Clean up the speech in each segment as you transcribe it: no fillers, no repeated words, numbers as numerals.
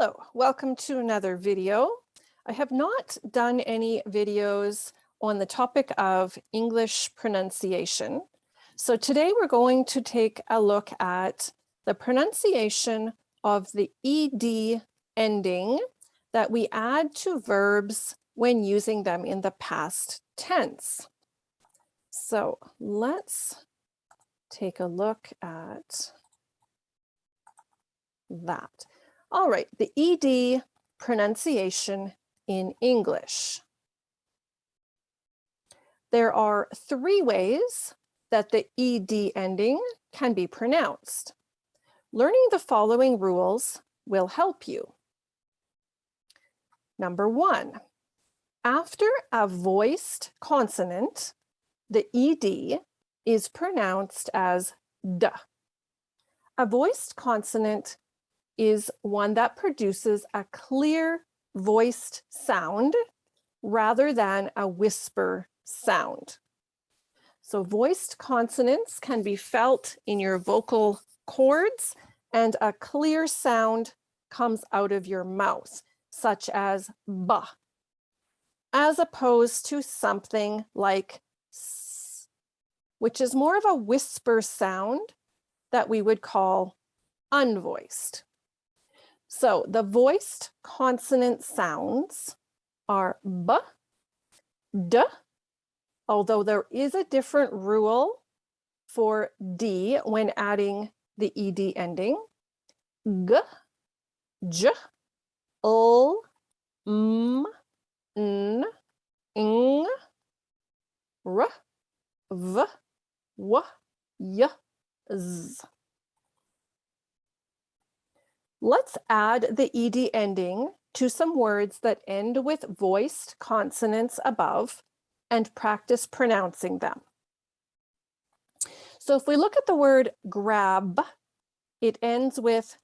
Hello, welcome to another video. I have not done any videos on the topic of English pronunciation. So today we're going to take a look at the pronunciation of the ed ending that we add to verbs when using them in the past tense. So let's take a look at that. All right, the ed pronunciation in English. There are three ways that the ed ending can be pronounced. Learning the following rules will help you. Number one, after a voiced consonant, the ed is pronounced as d. A voiced consonant is one that produces a clear voiced sound rather than a whisper sound. So voiced consonants can be felt in your vocal cords, and a clear sound comes out of your mouth, such as b, as opposed to something like s, which is more of a whisper sound that we would call unvoiced. So the voiced consonant sounds are b, d, although there is a different rule for d when adding the ed ending, g, j, l, m, n, ing, r, v, w, y, z. Let's add the ed ending to some words that end with voiced consonants above and practice pronouncing them. So if we look at the word grab, it ends with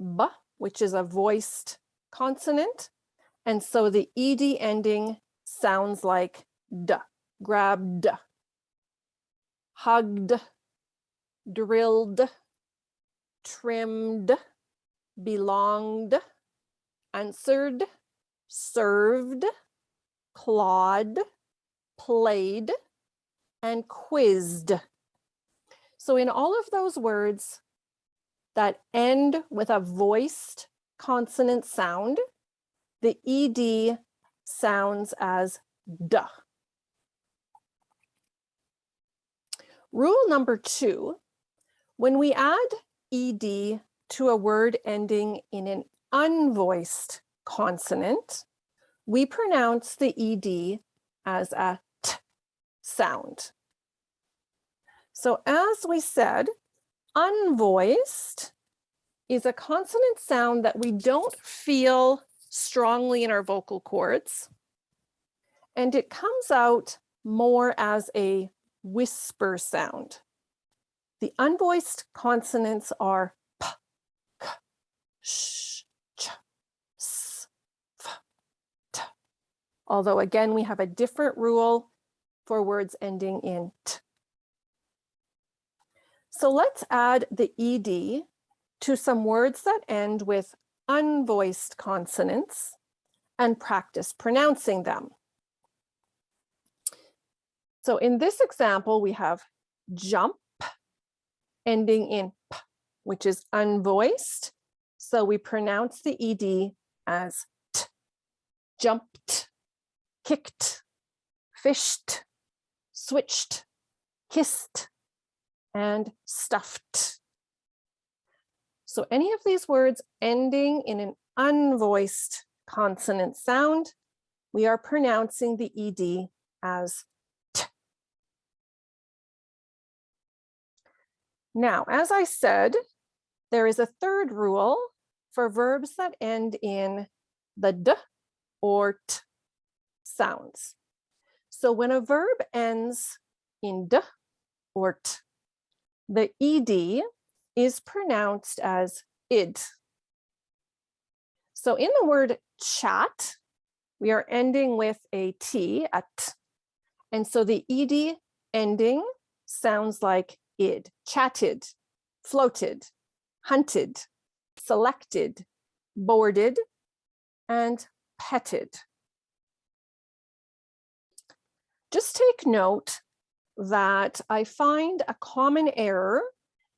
b, which is a voiced consonant. And so the ed ending sounds like d, grabbed, hugged, drilled, trimmed, belonged, answered, served, clawed, played, and quizzed. So in all of those words that end with a voiced consonant sound, the ed sounds as d. Rule number two, when we add ed to a word ending in an unvoiced consonant, we pronounce the ed as a t sound. So as we said, unvoiced is a consonant sound that we don't feel strongly in our vocal cords, and it comes out more as a whisper sound. The unvoiced consonants are p, k, sh, ch, s, f, t. Although again, we have a different rule for words ending in t. So let's add the ed to some words that end with unvoiced consonants and practice pronouncing them. So in this example, we have jump ending in p, which is unvoiced. So we pronounce the ed as t. Jumped, kicked, fished, switched, kissed, and stuffed. So any of these words ending in an unvoiced consonant sound, we are pronouncing the ed as t. Now, as I said, there is a third rule for verbs that end in the d or t sounds. So when a verb ends in d or t, the ed is pronounced as id. So in the word chat, we are ending with a t, a t, and so the ed ending sounds like id. Chatted, floated, hunted, selected, boarded, and petted. Just take note that I find a common error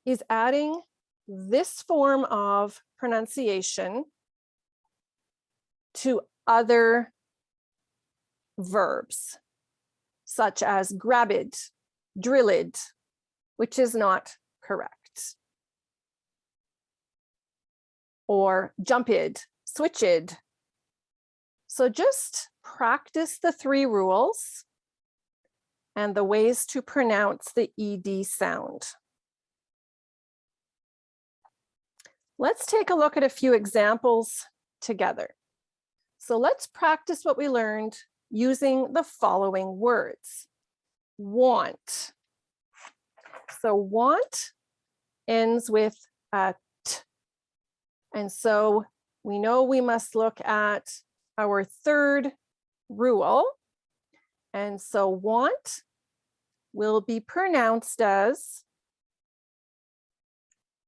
is adding this form of pronunciation to other verbs, such as grabbed, drilled, which is not correct. Or jumped, switched. So just practice the 3 rules and the ways to pronounce the ED sound. Let's take a look at a few examples together. So let's practice what we learned using the following words. Want. So want ends with a t. And so we know we must look at our 3rd rule. And so want will be pronounced as,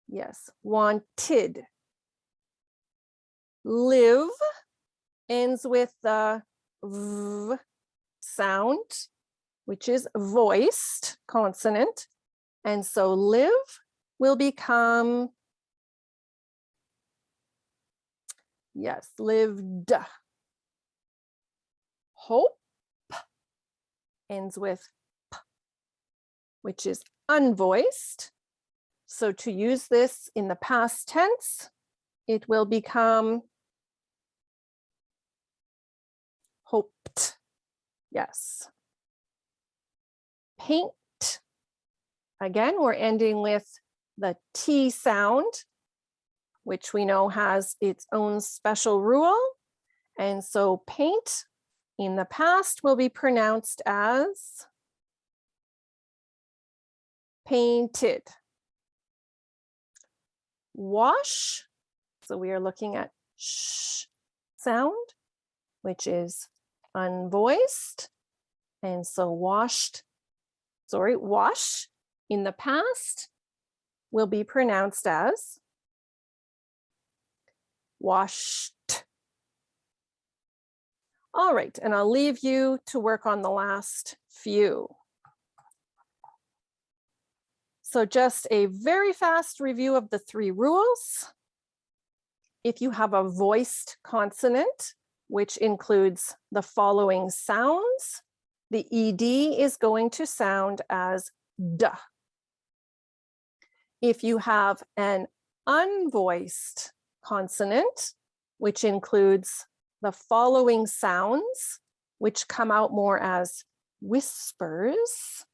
yes, wanted. Live ends with the v sound, which is voiced consonant. And so live will become, yes, lived. Hope ends with p, which is unvoiced. So to use this in the past tense, it will become hoped. Yes. Paint. Again, we're ending with the T sound, which we know has its own special rule. And so paint in the past will be pronounced as painted. Wash. So we are looking at sh sound, which is unvoiced. And so wash in the past will be pronounced as washed. All right, and I'll leave you to work on the last few. So just a very fast review of the 3 rules. If you have a voiced consonant, which includes the following sounds, the ED is going to sound as D. If you have an unvoiced consonant, which includes the following sounds, which come out more as whispers,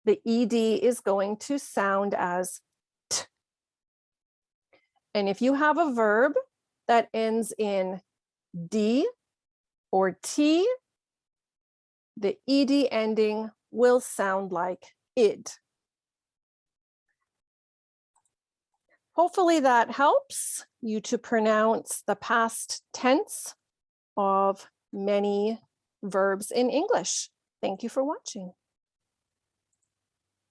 the ED is going to sound as T. And if you have a verb that ends in D or T, the ED ending will sound like id. Hopefully that helps you to pronounce the past tense of many verbs in English. Thank you for watching.